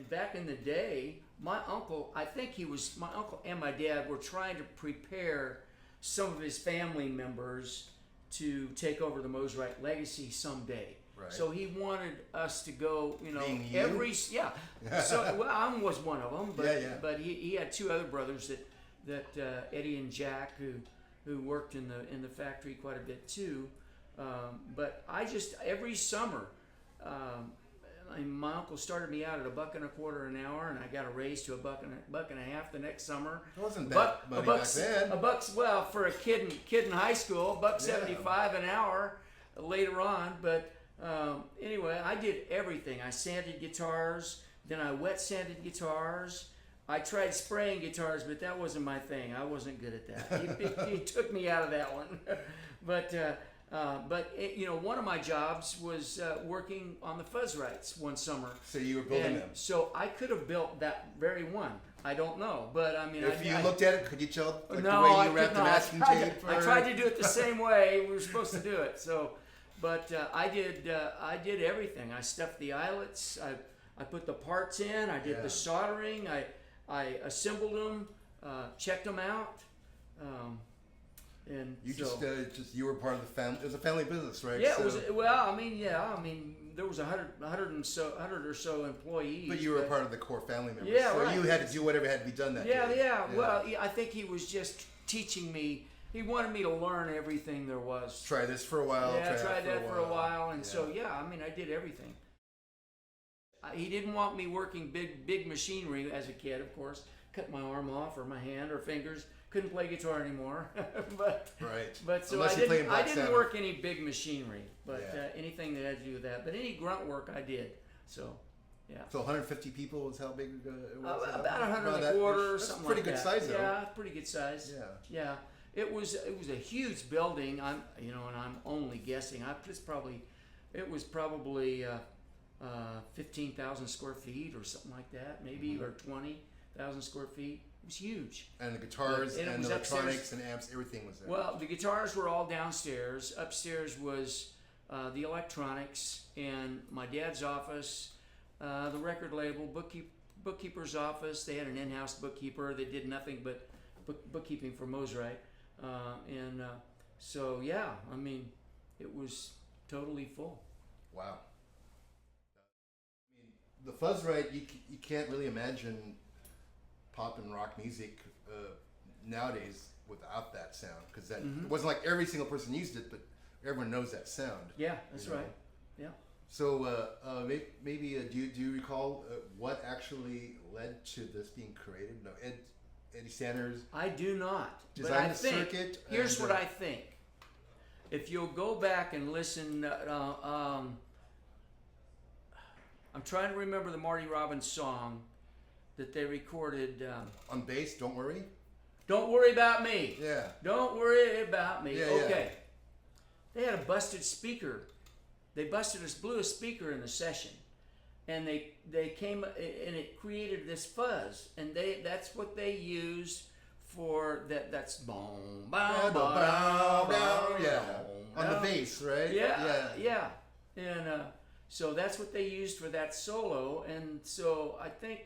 back in the day, my uncle and my dad were trying to prepare some of his family members to take over the Mosrite legacy someday. Right. So he wanted us to go, Being you? yeah. So well, I was one of them, but Yeah. but he had two other brothers that Eddie and Jack who worked in the factory quite a bit too. But I just every summer. My uncle started me out at $1.25 an hour, and I got a raise to $1.50 the next summer. It wasn't that money back then. Well, for a kid in high school, $1.75 an hour later on. But anyway, I did everything. I sanded guitars, then I wet sanded guitars. I tried spraying guitars, but that wasn't my thing. I wasn't good at that. He took me out of that one. But one of my jobs was working on the Fuzzrites one summer. So you were building them. So I could have built that very one. I don't know, but I mean, if you looked at it, could you tell no, the way you I wrapped could the not. masking tape? I tried to do it the same way we were supposed to do it. So, but I did everything. I stuffed the eyelets. I put the parts in. I did the soldering. I assembled them, checked them out. And you so, just you were part of the family. It was a family business, right? Yeah, it was. Well, I mean, there was 100 or so employees. But you were part of the core family members. Yeah, so right. you had to do whatever had to be done that day. Yeah. Well, I think he was just teaching me. He wanted me to learn everything there was. Try this for a while. Yeah, tried that for a while, and so I mean, I did everything. He didn't want me working big machinery as a kid, of course. Cut my arm off or my hand or fingers. Couldn't play guitar anymore, but so I didn't work any big machinery, but anything that had to do with that. But any grunt work I did. So, yeah. So 150 people was how big it was? About 125 or something like that. Pretty good size, though. Yeah, pretty good size. Yeah. It was a huge building. And I'm only guessing. It was probably 15,000 square feet or something like that, maybe, or 20,000 square feet. It was huge. And the guitars and the electronics upstairs. and amps, everything was there. Well, the guitars were all downstairs. Upstairs was the electronics and my dad's office, the record label, bookkeeper's office. They had an in-house bookkeeper that did nothing but bookkeeping for Mosrite. So, yeah, I mean, it was totally full. Wow. I mean, the Fuzzrite, you can't really imagine pop and rock music nowadays without that sound, because it wasn't like every single person used it, but everyone knows that sound. Yeah, that's right. Yeah. So maybe do you recall what actually led to this being created? No, Eddie Sanders. I do not. Designed the circuit. Here's what I think. If you'll go back and listen, I'm trying to remember the Marty Robbins song that they recorded. On bass, Don't Worry? Don't Worry About Me. Yeah. Don't Worry About Me. Yeah, okay. They had a busted speaker. They blew a speaker in the session. And they came, and it created this fuzz. And that's what they used for that's boom, boom, boom, on the bass, right? Yeah. And so that's what they used for that solo. And so I think,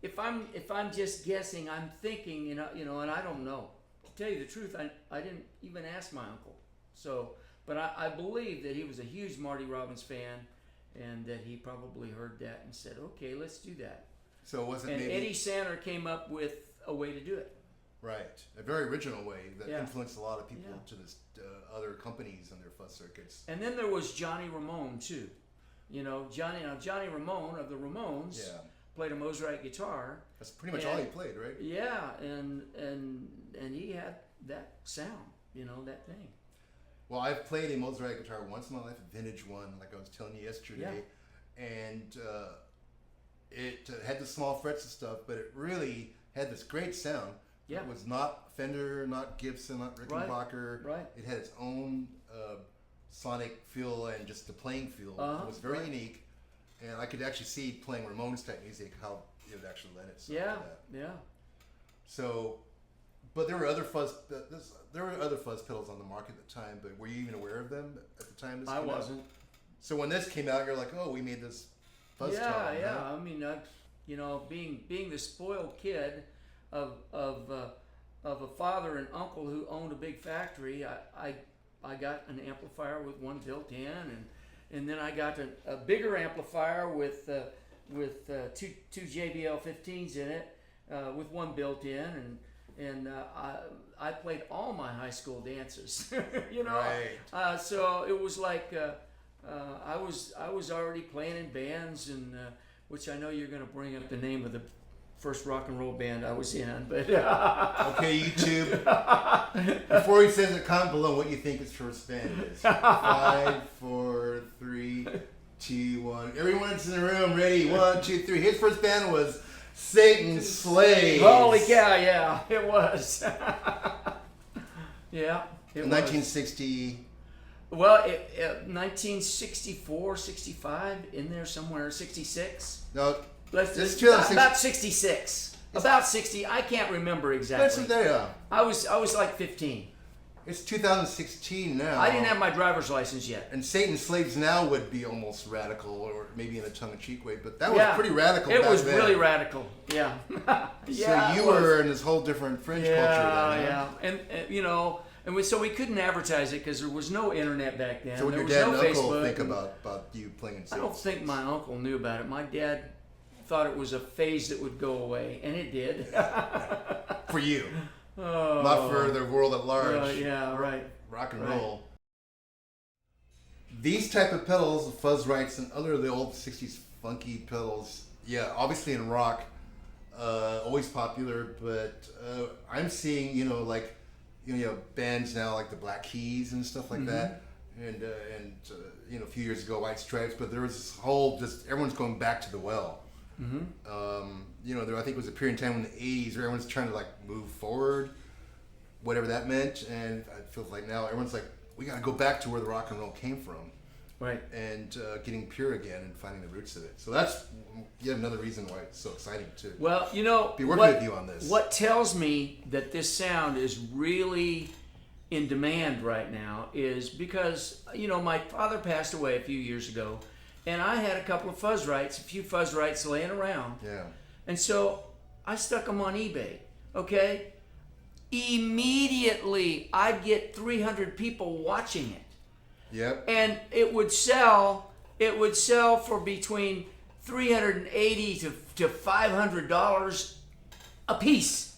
if I'm just guessing, I'm thinking, and I don't know. To tell you the truth, I didn't even ask my uncle. So, but I believe that he was a huge Marty Robbins fan, and that he probably heard that and said, "Okay, let's do that." So was it? And maybe Eddie Sander came up with a way to do it. Right, a very original way that influenced a lot of people to this other companies on their fuzz circuits. And then there was Johnny Ramone too. Johnny Ramone of the Ramones. Yeah. Played a Mosrite guitar. That's pretty much all he played, right? Yeah, and he had that sound, that thing. Well, I've played a Mosrite guitar once in my life, a vintage one, like I was telling you yesterday, and it had the small frets and stuff, but it really had this great sound. Yeah. It was not Fender, not Gibson, not Rickenbacker. Right. It had its own sonic feel and just the playing feel. It was very unique. And I could actually see playing Ramones type music, how it would actually lend itself to that. Yeah. So, but there were other fuzz pedals on the market at the time. But were you even aware of them at the time? I wasn't. So when this came out, you're like, oh, we made this fuzz tone. Yeah. I mean, You know, being the spoiled kid of a father and uncle who owned a big factory, I got an amplifier with one built in, and then I got a bigger amplifier with two JBL 15s in it, with one built in, and I played all my high school dances. You know, Right. so it was like I was already playing in bands, and which I know you're going to bring up the name of the first rock and roll band I was in, but Okay, YouTube. Before he says it, comment below what you think his first band is. 5, 4, 3, 2, 1. Everyone's in the room. Ready? 1, 2, 3. His first band was Satan's Slaves. holy cow, yeah, it was. Yeah, it In was. 1960. Well, 1964, 65, in there somewhere, 66. No, Let's It's just 2006. about 66. About 60. I can't remember that's exactly. what they are. I was like 15. It's 2016 now. I didn't have my driver's license yet. And Satan's Slaves now would be almost radical, or maybe in a tongue-in-cheek way, but that was Yeah. pretty radical. It back was then. really radical. Yeah. Yeah. So you it was. were in this whole different fringe culture. Then, huh? Yeah. And you know, so we couldn't advertise it because there was no internet back then. So what there your was dad no and uncle Facebook. think about you playing in I Satan's don't think my uncle knew about it. My dad thought it was a phase that would go away, and it did. For you, Oh. not for the world at large. Yeah, right. Rock and Right. roll. These type of pedals, the Fuzzrites and other of the old 60s funky pedals, yeah, obviously in rock, always popular, but I'm seeing, like, bands now like the Black Keys and stuff like that, and a few years ago White Stripes, but there was this whole, just everyone's going back to the well. I think it was a period of time in the 80s where everyone's trying to like move forward, whatever that meant, and it feels like now everyone's like, we got to go back to where the rock and roll came from, Right. and getting pure again and finding the roots of it. So that's yet another reason why it's so exciting to Well, be working with you on this. What tells me that this sound is really in demand right now is because, my father passed away a few years ago, and I had a couple of Fuzzrites, a few Fuzzrites laying around. Yeah. And so I stuck them on eBay, okay? Immediately, I'd get 300 people watching it. Yep. And it would sell for between $380 to $500 a piece.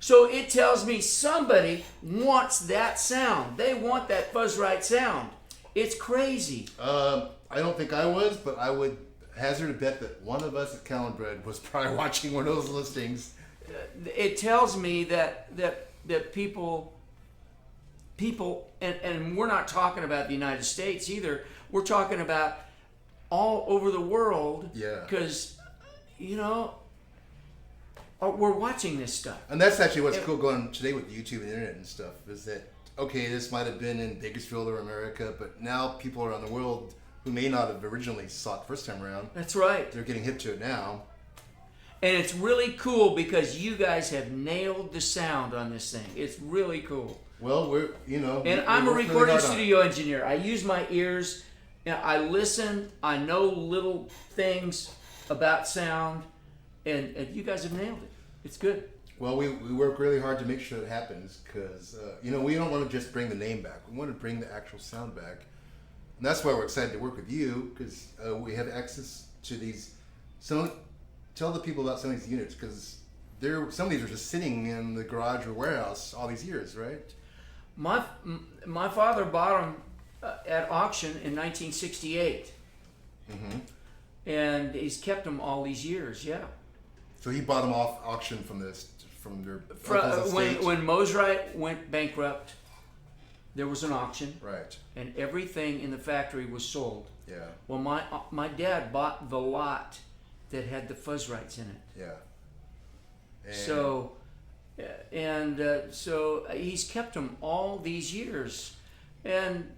So it tells me somebody wants that sound. They want that Fuzzrite sound. It's crazy. I don't think I was, but I would hazard a bet that one of us at Catalinbread was probably watching one of those listings. It tells me that people, and we're not talking about the United States either. We're talking about all over the world. Yeah. Because, we're watching this stuff. And that's actually what's cool going today with YouTube and internet and stuff, is that, okay, this might have been in Bakersfield or America, but now people around the world who may not have originally saw it first time around, That's right. they're getting hip to it now. And it's really cool because you guys have nailed the sound on this thing. It's really cool. Well, And I'm a recording studio engineer. I use my ears. I listen. I know little things about sound. And you guys have nailed it. It's good. Well, we work really hard to make sure that happens because, we don't want to just bring the name back. We want to bring the actual sound back. And that's why we're excited to work with you because we have access to these. So tell the people about some of these units because some of these are just sitting in the garage or warehouse all these years, right? My father bought them at auction in 1968. Mm-hmm. And he's kept them all these years, yeah. So he bought them off auction from their uncle's estate. When Mosrite went bankrupt, there was an auction, Right. and everything in the factory was sold. Yeah. Well, my dad bought the lot that had the Fuzzrites in it. Yeah. And So he's kept them all these years, and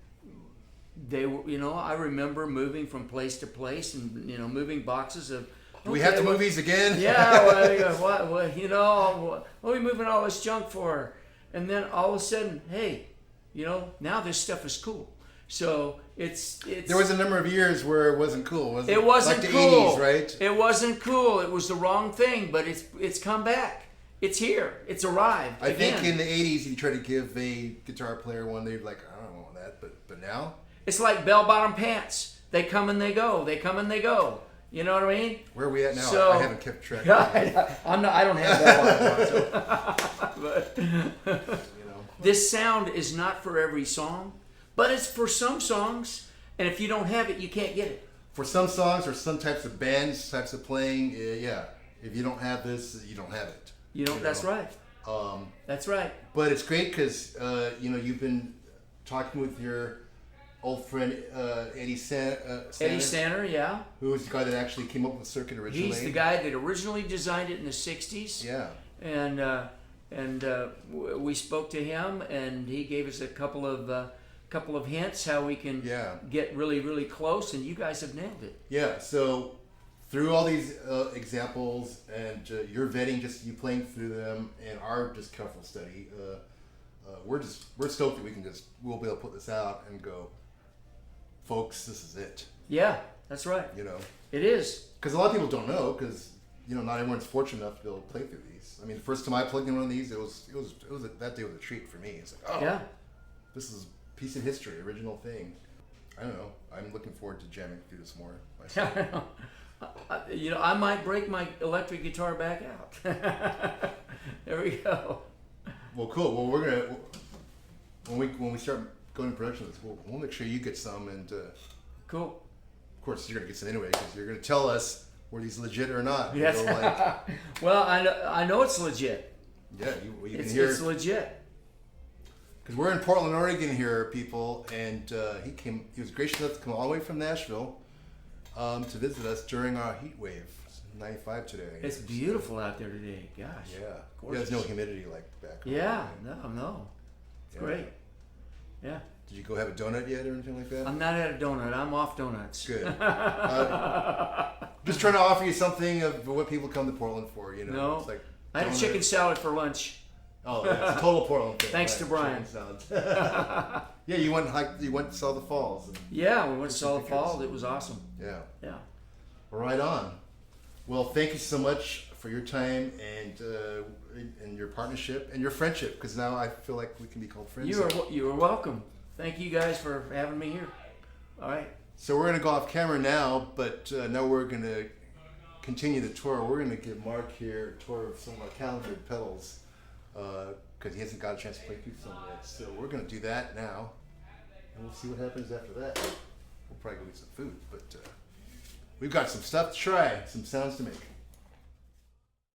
they were, I remember moving from place to place and moving boxes of. Do we have to move these again? Yeah, what are we moving all this junk for? And then all of a sudden, hey, now this stuff is cool. So it's There was a number of years where it wasn't cool. Was it? it wasn't like the cool. 80s, right? It wasn't cool. It was the wrong thing, but it's come back. It's here. It's arrived. I again. think in the 80s, you try to give a guitar player one, they'd be like, I don't want that. But now? It's like bell-bottom pants. They come and they go. They come and they go. You know what I mean? Where are we at now? So- I haven't kept track. I don't have bell-bottom pants. But You know? this sound is not for every song, but it's for some songs. And if you don't have it, you can't get it. For some songs or some types of bands, types of playing, yeah. If you don't have this, you don't have it. You know, that's right. Um, That's right. But it's great because you've been talking with your old friend Eddie Eddie Sanner, yeah. who was the guy that actually came up with the circuit originally. He's the guy that originally designed it in the 60s. Yeah. And we spoke to him, and he gave us a couple of hints how we can get really, really close, and you guys have nailed it. Yeah. So through all these examples and your vetting, just you playing through them, and our just careful study, we're stoked that we'll be able to put this out and go, folks, this is it. Yeah, that's right. You know, It is. because a lot of people don't know, because not everyone's fortunate enough to be able to play through these. I mean, the first time I plugged in one of these, that day was a treat for me. It's like, oh, Yeah. this is a piece of history, original thing. I don't know. I'm looking forward to jamming through this more myself. I might break my electric guitar back out. There we go. Well, cool. Well, we're gonna when we start going to production, we'll make sure you get some, and Cool. of course you're gonna get some anyway, because you're gonna tell us were these legit or not. Yes. Well, I know it's legit. Yeah, you can It's hear. it's legit. Because we're in Portland, Oregon here, people, and he was gracious enough to come all the way from Nashville to visit us during our heat wave. It's 95 today. I It's guess. beautiful out there today. Gosh. Yeah. Gorgeous. There's no humidity like back home. Yeah. No. It's Yeah. great. Yeah. Did you go have a donut yet or anything like that? I'm not at a donut. I'm off donuts. Good. Just trying to offer you something of what people come to Portland for, No. It's like I had a donut. chicken salad for lunch. Oh, that's a total Portland thing. Thanks to Brian. Chicken salad. Yeah, you went and saw the falls. And, Yeah, we went to Some Solid pictures. Falls. It was awesome. yeah. Yeah. Right on. Well, thank you so much for your time and your partnership and your friendship, because now I feel like we can be called friends. You are welcome. Thank you guys for having me here. All right. So we're going to go off camera now, but now we're going to continue the tour. We're going to give Mark here a tour of some of our Catalinbread pedals, because he hasn't got a chance to play through some yet. So we're going to do that now, and we'll see what happens after that. We'll probably go get some food, but we've got some stuff to try, some sounds to make.